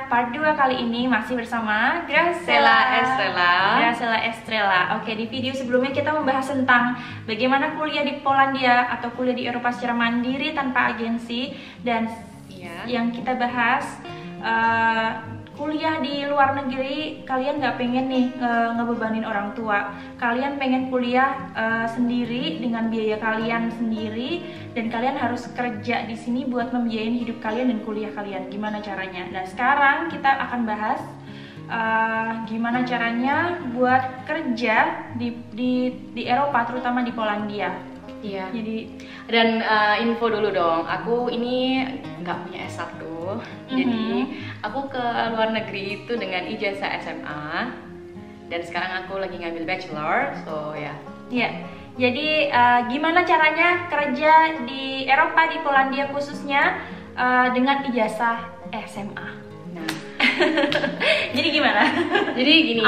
part 2 kali ini masih bersama Graciela Estrella. Oke, di video sebelumnya kita membahas tentang bagaimana kuliah di Polandia atau kuliah di Eropa secara mandiri tanpa agensi. Dan yang kita bahas, kuliah di luar negeri, kalian nggak pengen nih ngebebanin orang tua. Kalian pengen kuliah sendiri dengan biaya kalian sendiri, dan kalian harus kerja di sini buat membiayain hidup kalian dan kuliah kalian. Gimana caranya? Nah, sekarang kita akan bahas gimana caranya buat kerja di Eropa, terutama di Polandia. Iya. Dan info dulu dong, aku ini nggak punya S1. Jadi aku ke luar negeri itu dengan ijazah SMA, dan sekarang aku lagi ngambil bachelor, so ya. Iya. Jadi gimana caranya kerja di Eropa, di Polandia khususnya dengan ijazah SMA? Nah, jadi gimana? Jadi gini,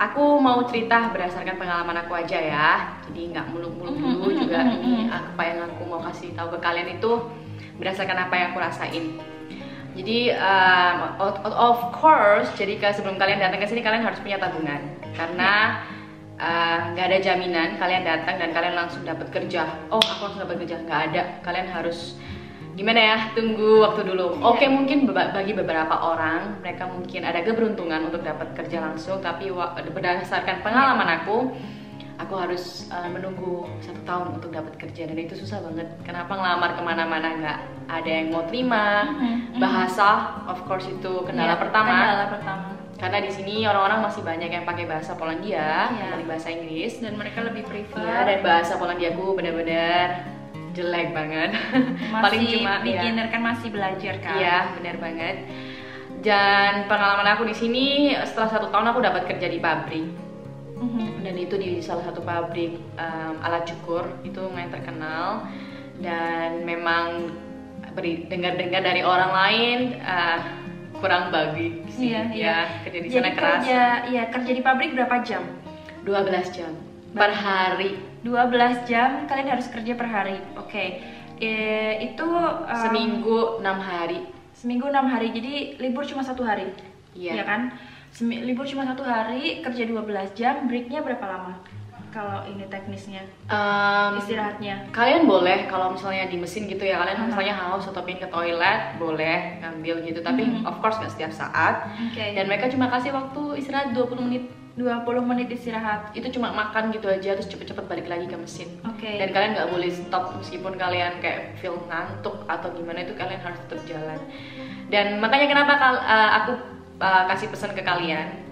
aku mau cerita berdasarkan pengalaman aku aja ya. Jadi nggak muluk-muluk dulu juga. Ini apa yang aku mau kasih tahu ke kalian itu berdasarkan apa yang aku rasain. Jadi of course, jadi sebelum kalian datang ke sini kalian harus punya tabungan, karena nggak ada jaminan kalian datang dan kalian langsung dapat kerja. Oh, aku langsung dapat kerja, nggak ada. Kalian harus gimana ya, tunggu waktu dulu. Oke, mungkin bagi beberapa orang mereka mungkin ada keberuntungan untuk dapat kerja langsung, tapi berdasarkan pengalaman aku harus menunggu 1 tahun untuk dapat kerja, dan itu susah banget. Kenapa? Ngelamar kemana-mana nggak ada yang mau terima. Bahasa, of course, itu kendala pertama. Karena di sini orang-orang masih banyak yang pakai bahasa Polandia dibanding bahasa Inggris, dan mereka lebih prefer. Dan bahasa Polandiaku benar-benar jelek banget. Paling cuma beginner kan, masih belajar kan. Iya, benar banget. Dan pengalaman aku di sini, setelah 1 tahun aku dapat kerja di pabrik. Dan itu di salah satu pabrik alat cukur itu yang terkenal, dan memang dengar-dengar dari orang lain kurang bagus sih. Kerja di sana keras. Kerja di pabrik berapa jam? 12 jam per hari. 12 jam kalian harus kerja per hari. Oke. Itu seminggu 6 hari. Seminggu 6 hari. Jadi libur cuma 1 hari. Iya kan? Libur cuma 1 hari, kerja 12 jam, breaknya berapa lama? Kalau ini teknisnya, istirahatnya. Kalian boleh kalau misalnya di mesin gitu ya, kalian misalnya haus atau pengen ke toilet, boleh ngambil gitu, tapi of course nggak setiap saat. Dan mereka cuma kasih waktu istirahat 20 menit. 20 menit istirahat. Itu cuma makan gitu aja, terus cepet-cepet balik lagi ke mesin. Dan kalian nggak boleh stop meskipun kalian kayak feel ngantuk atau gimana, itu kalian harus tetap jalan. Dan makanya kenapa aku kasih pesan ke kalian,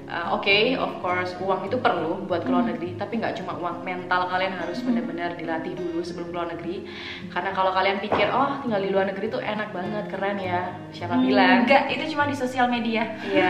of course uang itu perlu buat ke luar negeri, tapi nggak cuma uang, mental kalian harus benar-benar dilatih dulu sebelum ke luar negeri. Karena kalau kalian pikir, oh tinggal di luar negeri tuh enak banget, keren ya, siapa bilang? Enggak, itu cuma di sosial media. Iya,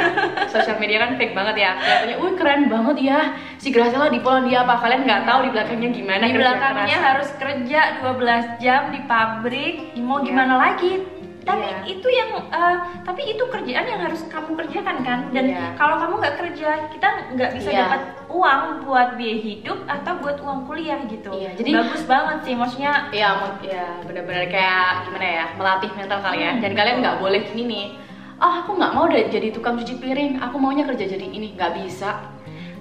sosial media kan fake banget ya, kelihatannya, keren banget ya, si Graciela di Polandia apa, kalian nggak tahu di belakangnya gimana. Di belakangnya harus kerja 12 jam di pabrik, mau gimana lagi? Tapi itu kerjaan yang harus kamu kerjakan kan, dan kalau kamu nggak kerja, kita nggak bisa dapat uang buat biaya hidup atau buat uang kuliah gitu. Jadi bagus banget sih, maksudnya. Benar-benar kayak gimana ya, melatih mental kalian. Dan kalian nggak boleh gini nih, aku nggak mau deh jadi tukang cuci piring, aku maunya kerja jadi ini, nggak bisa.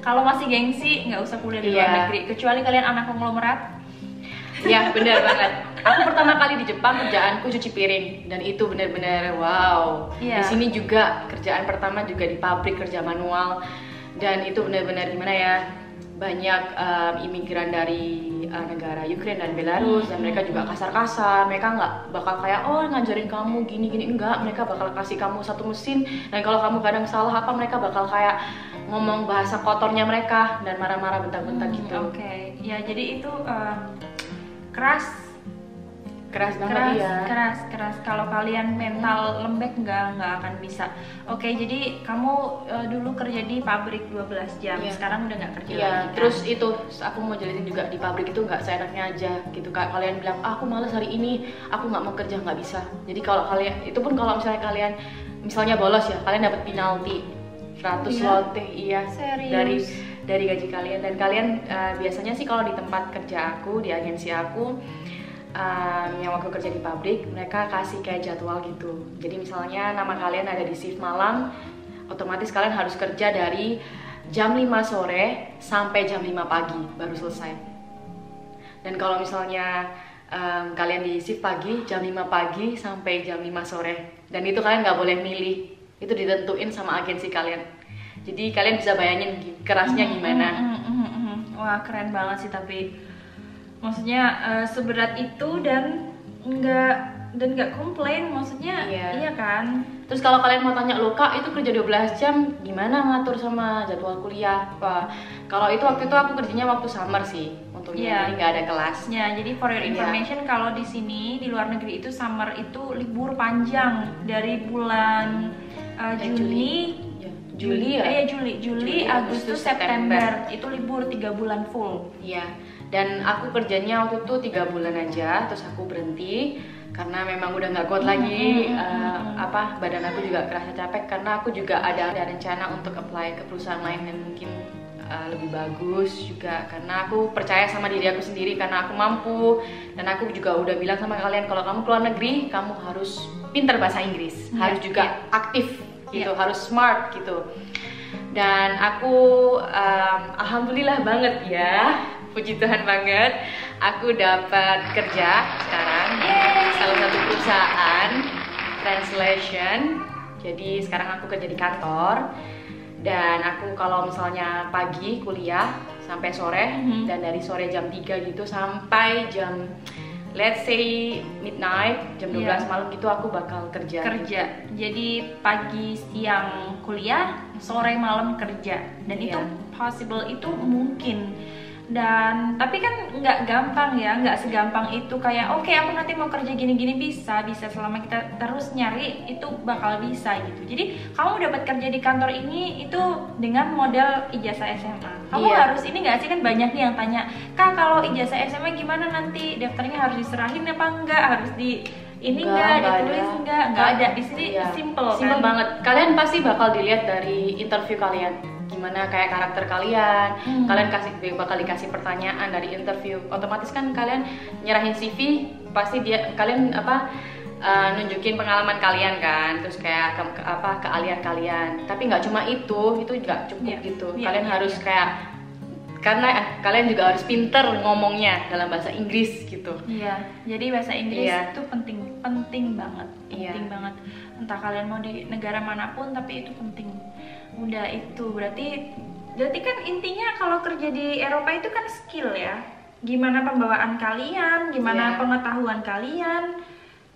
Kalau masih gengsi, nggak usah kuliah di luar negeri, kecuali kalian anak konglomerat. Iya, benar banget. Aku pertama kali di Jepang kerjaanku cuci piring, dan itu benar-benar wow. Di sini juga kerjaan pertama juga di pabrik, kerja manual, dan itu benar-benar gimana ya, banyak imigran dari negara Ukraina dan Belarus, dan mereka juga kasar-kasar. Mereka nggak bakal kayak ngajarin kamu gini-gini, enggak. Mereka bakal kasih kamu satu mesin, dan kalau kamu kadang salah apa, mereka bakal kayak ngomong bahasa kotornya mereka dan marah-marah, bentak-bentak gitu. Ya jadi itu keras banget, keras. Kalau kalian mental lembek nggak akan bisa. Jadi kamu dulu kerja di pabrik 12 jam, sekarang udah nggak kerja lagi kan? Terus itu aku mau jelasin juga, di pabrik itu nggak seenaknya aja gitu. Kayak kalian bilang, aku malas hari ini, aku nggak mau kerja, nggak bisa. Jadi kalau kalian, itu pun kalau misalnya kalian bolos ya, kalian dapat penalti 100 zloty, dari gaji kalian. Dan kalian biasanya sih kalau di tempat kerja aku, di agensi aku, yang waktu kerja di pabrik, mereka kasih kayak jadwal gitu. Jadi misalnya nama kalian ada di shift malam, otomatis kalian harus kerja dari jam 5 sore sampai jam 5 pagi baru selesai. Dan kalau misalnya kalian di shift pagi, jam 5 pagi sampai jam 5 sore. Dan itu kalian nggak boleh milih, itu ditentuin sama agensi kalian. Jadi kalian bisa bayangin kerasnya gimana. Wah, keren banget sih, tapi maksudnya seberat itu dan nggak komplain, maksudnya iya kan. Terus kalau kalian mau tanya, loh Kak, itu kerja 12 jam gimana ngatur sama jadwal kuliah? Kalau itu waktu itu aku kerjanya waktu summer sih, untungnya jadi nggak ada kelasnya. Jadi for your information, kalau di sini di luar negeri itu summer itu libur panjang dari bulan Juli, Agustus, September itu libur 3 bulan full. Iya. Dan aku kerjanya waktu itu 3 bulan aja, terus aku berhenti karena memang udah nggak kuat lagi. Badan aku juga kerasa capek karena aku juga ada rencana untuk apply ke perusahaan lain yang mungkin lebih bagus juga, karena aku percaya sama diri aku sendiri karena aku mampu. Dan aku juga udah bilang sama kalian, kalau kamu keluar negeri kamu harus pintar bahasa Inggris, harus juga aktif gitu, harus smart gitu. Dan aku alhamdulillah banget ya, puji Tuhan banget, aku dapat kerja sekarang di salah satu perusahaan translation. Jadi sekarang aku kerja di kantor, dan aku kalau misalnya pagi kuliah sampai sore, dan dari sore jam 3 gitu sampai jam let's say midnight, jam 12 malam gitu aku bakal kerja. Jadi pagi siang kuliah, sore malam kerja, dan itu possible, itu mungkin. Dan tapi kan nggak gampang ya, nggak segampang itu kayak oke, aku nanti mau kerja gini-gini, bisa selama kita terus nyari itu bakal bisa gitu. Jadi kamu dapat kerja di kantor ini itu dengan modal ijazah SMA. Kamu harus ini nggak sih, kan banyak nih yang tanya, Kak kalau ijazah SMA gimana nanti daftarnya harus diserahin apa enggak, harus di ini enggak ditulis enggak ada. Di sini simple kan? Banget. Kalian pasti bakal dilihat dari interview kalian gimana kayak karakter kalian. Kalian bakal dikasih pertanyaan dari interview. Otomatis kan kalian nyerahin CV, pasti kalian nunjukin pengalaman kalian kan, terus kayak keahlian kalian. Tapi nggak cuma itu juga cukup gitu. Kalian harus kayak, karena kalian juga harus pinter ngomongnya dalam bahasa Inggris gitu. Jadi bahasa Inggris itu penting banget, banget. Entah kalian mau di negara manapun, tapi itu penting. Udah itu berarti kan intinya kalau kerja di Eropa itu kan skill ya. Gimana pembawaan kalian, gimana pengetahuan kalian.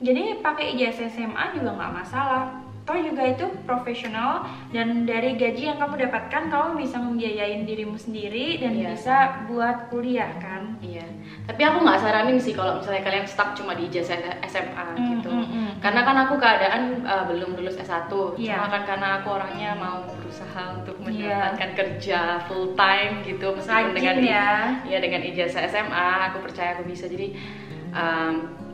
Jadi pakai ijazah SMA juga nggak masalah. Toh juga itu profesional, dan dari gaji yang kamu dapatkan kamu bisa membiayain dirimu sendiri dan bisa buat kuliah kan. Tapi aku nggak saranin sih kalau misalnya kalian stuck cuma di ijazah SMA gitu. Karena kan aku keadaan belum lulus S1. Cuma kan karena aku orangnya mau berusaha untuk mendapatkan kerja full time gitu, meskipun dengan ijazah SMA, aku percaya aku bisa. Jadi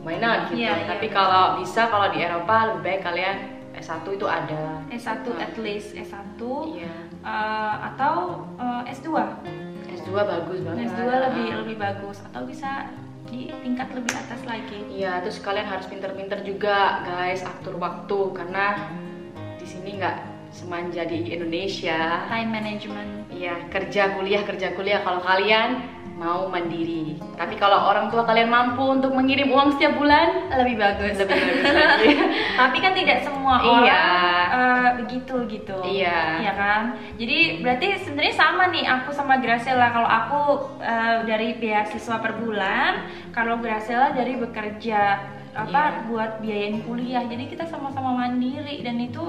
why not gitu. Tapi kalau di Eropa lebih baik kalian S1 itu ada. S1 at least S1 atau S2. S2 bagus banget. S2 lebih bagus, atau bisa di tingkat lebih atas lagi. Terus kalian harus pinter-pinter juga guys, atur waktu, karena di sini nggak semanja di Indonesia. Time management. Kerja kuliah kalau kalian mau mandiri. Tapi kalau orang tua kalian mampu untuk mengirim uang setiap bulan, lebih bagus lagi. Tapi kan tidak semua orang begitu gitu. Iya kan? Jadi berarti sebenarnya sama nih aku sama Graciela. Kalau aku dari beasiswa per bulan, kalau Graciela dari bekerja buat biayain kuliah. Jadi kita sama-sama mandiri, dan itu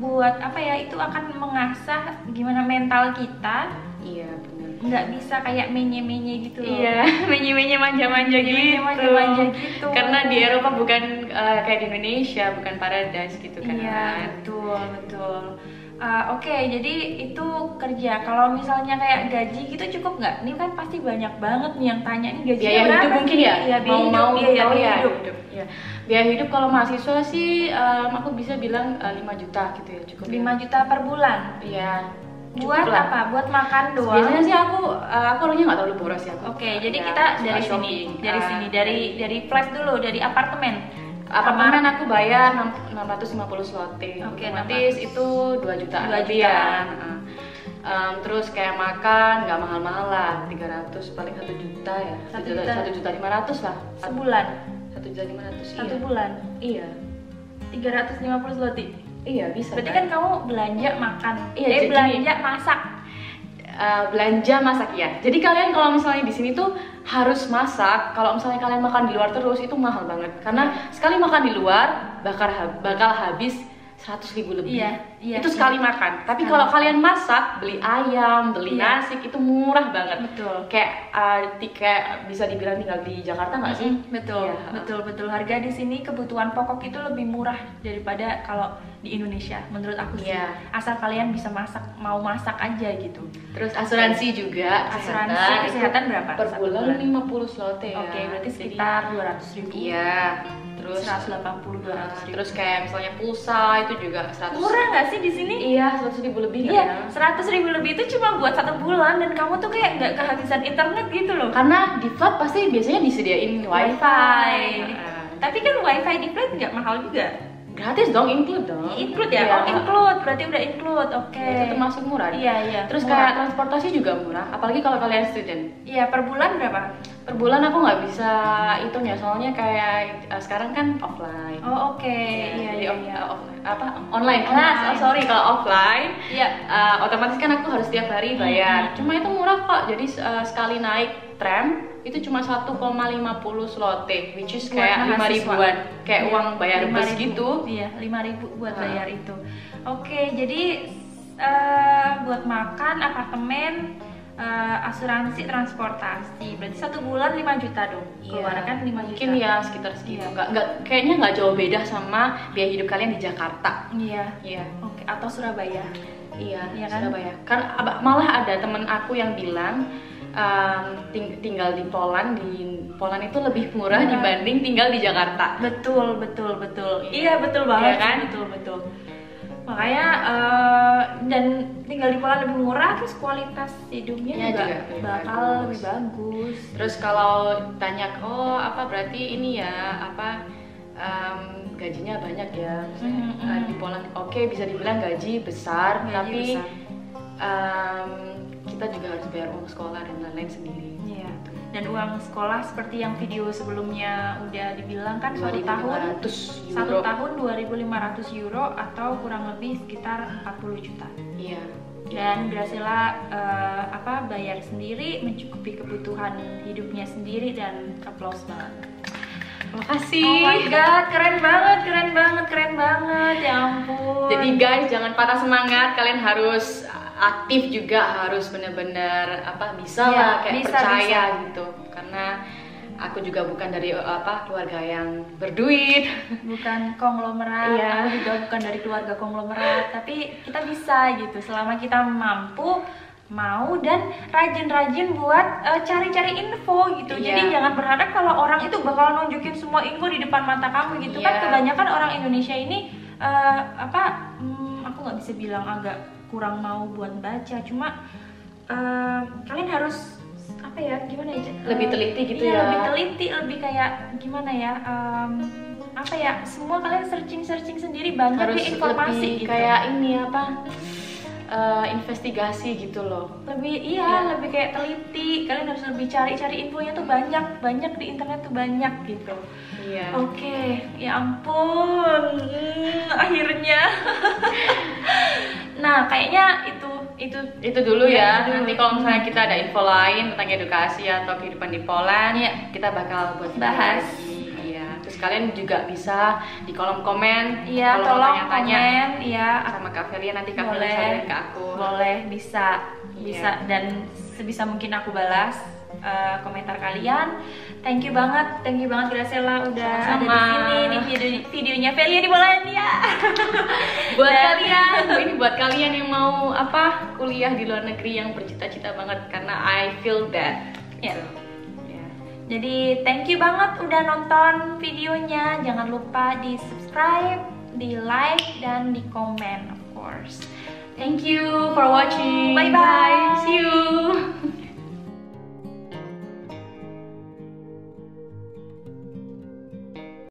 buat itu akan mengasah gimana mental kita. Benar. Nggak bisa kayak menye-menye gitu loh. Menye-menye manja-manja gitu. Karena di Eropa bukan kayak di Indonesia, bukan paradise gitu kan. Betul. Oke, jadi itu kerja. Kalau misalnya kayak gaji gitu cukup nggak? Ini kan pasti banyak banget nih yang tanya, nih gajinya biaya berapa hidup mungkin sih? Biaya hidup. Biaya hidup kalau mahasiswa sih aku bisa bilang 5 juta gitu ya, cukup. 5 juta per bulan. 5 Buat lah. apa? Buat makan doang. Biasanya sih aku orangnya nggak terlalu boros ya. Oke, jadi kita dari sini, dari flat dulu, dari apartemen. Apartemen aku bayar 650 zloty. Oke, otomatis itu 2 jutaan 2 lebih juta. ya. Terus kayak makan nggak mahal-mahal lah, 300 paling 1 juta ya. 1 juta 500 lah. Sebulan. 1.500.000 Satu bulan. Iya. 350 zloty. Iya bisa. Berarti kan kamu belanja makan. Iya, jadi belanja masak. Belanja masak ya. Jadi kalian kalau misalnya di sini tuh harus masak. Kalau misalnya kalian makan di luar terus itu mahal banget. Karena sekali makan di luar bakal habis 100.000 lebih. Iya, itu sekali makan. Tapi kalau kalian masak, beli ayam, beli nasi itu murah banget. Betul. Kayak bisa dibilang tinggal di Jakarta nggak sih? Betul, Iya. betul. Harga di sini kebutuhan pokok itu lebih murah daripada kalau di Indonesia. Menurut aku sih. Iya. Asal kalian bisa masak, mau masak aja gitu. Terus asuransi juga. Asuransi kesehatan berapa? Per Satu bulan 50 zloty ya. Oke, berarti sekitar 200.000. Iya. Terus 180-200.000. terus kayak misalnya pulsa itu juga 100. Murah nggak sih di sini? Iya, 100.000 lebih Iya, kan? 100.000 lebih itu cuma buat 1 bulan dan kamu tuh kayak nggak kehabisan internet gitu loh. Karena di flat pasti biasanya disediain wifi. Tapi kan wifi di flat nggak mahal juga. Gratis dong, include dong. Include ya? Iya. Oh include, berarti udah include, oke. Itu termasuk murah. Iya. Terus murah. kayak transportasi juga murah, apalagi kalau kalian student. Iya, per bulan berapa? Per bulan aku nggak bisa hitung ya, soalnya kayak sekarang kan offline. Oh oke, iya. Online class. Oh sorry, kalau offline, Iya. otomatis kan aku harus tiap hari bayar. Cuma itu murah kok, jadi sekali naik tram itu cuma 1,50 zloty, which is kayak 5 ribuan, kayak uang bayar bus gitu. Iya, 5.000 buat bayar itu. Oke, jadi buat makan, apartemen, asuransi, transportasi, berarti 1 bulan 5 juta dong. Keluaran kan 5 juta. Mungkin ya sekitar segitu. Kayaknya nggak jauh beda sama biaya hidup kalian di Jakarta. Iya. Oke, atau Surabaya. Iya kan? Surabaya. Karena malah ada temen aku yang bilang tinggal di Poland itu lebih murah dibanding tinggal di Jakarta. Betul. Iya, betul banget. Iya kan? Betul. Makanya dan tinggal di Poland lebih murah, terus kualitas hidupnya juga bakal lebih bagus. Terus kalau tanya, berarti ini ya gajinya banyak ya, di Poland. Oke, bisa dibilang gaji besar, tapi kita juga harus bayar uang sekolah dan lain-lain sendiri. Iya. Dan uang sekolah seperti yang video sebelumnya udah dibilang kan 1 tahun 2.500 euro atau kurang lebih sekitar 40 juta. Iya. Dan Graciela bayar sendiri, mencukupi kebutuhan hidupnya sendiri, dan applause banget. Makasih. Oh my god, keren banget, ya ampun. Jadi guys, jangan patah semangat, kalian harus aktif juga, harus benar-benar bisa percaya gitu. Karena aku juga bukan dari keluarga yang berduit, bukan konglomerat. Iya. Aku juga bukan dari keluarga konglomerat, tapi kita bisa gitu selama kita mampu, mau, dan rajin-rajin buat cari-cari info gitu. Iya. Jadi jangan berharap kalau orang itu bakal nunjukin semua info di depan mata kamu gitu. Kan kebanyakan orang Indonesia ini aku nggak bisa bilang agak kurang mau buat baca, cuma kalian harus lebih teliti gitu iya, ya. lebih teliti, lebih kayak gimana ya, semua kalian searching sendiri, banyak Harus deh informasi lebih gitu. kayak ini investigasi gitu loh. Lebih lebih kayak teliti, kalian harus lebih cari infonya tuh banyak di internet tuh banyak gitu. Iya. Oke, ya ampun, akhirnya. Nah, kayaknya itu dulu ya. Dulu. Nanti kalau misalnya kita ada info lain tentang edukasi atau kehidupan di Poland, kita bakal buat bahas. Iya. Terus kalian juga bisa di kolom komen. Iya, kalau tolong tanya-tanya komen. Iya, sama Kak Felia, nanti Kak boleh. Felia saling ke aku. Boleh, bisa, Iya. dan sebisa mungkin aku balas komentar kalian. Thank you banget Graciela udah ada di sini. Ini videonya Felia di Polandia. buat kalian yang mau kuliah di luar negeri yang bercita-cita banget, karena I feel that. Ya. Jadi thank you banget udah nonton videonya. Jangan lupa di subscribe, di like, dan di komen, of course. Thank you for watching. Bye bye.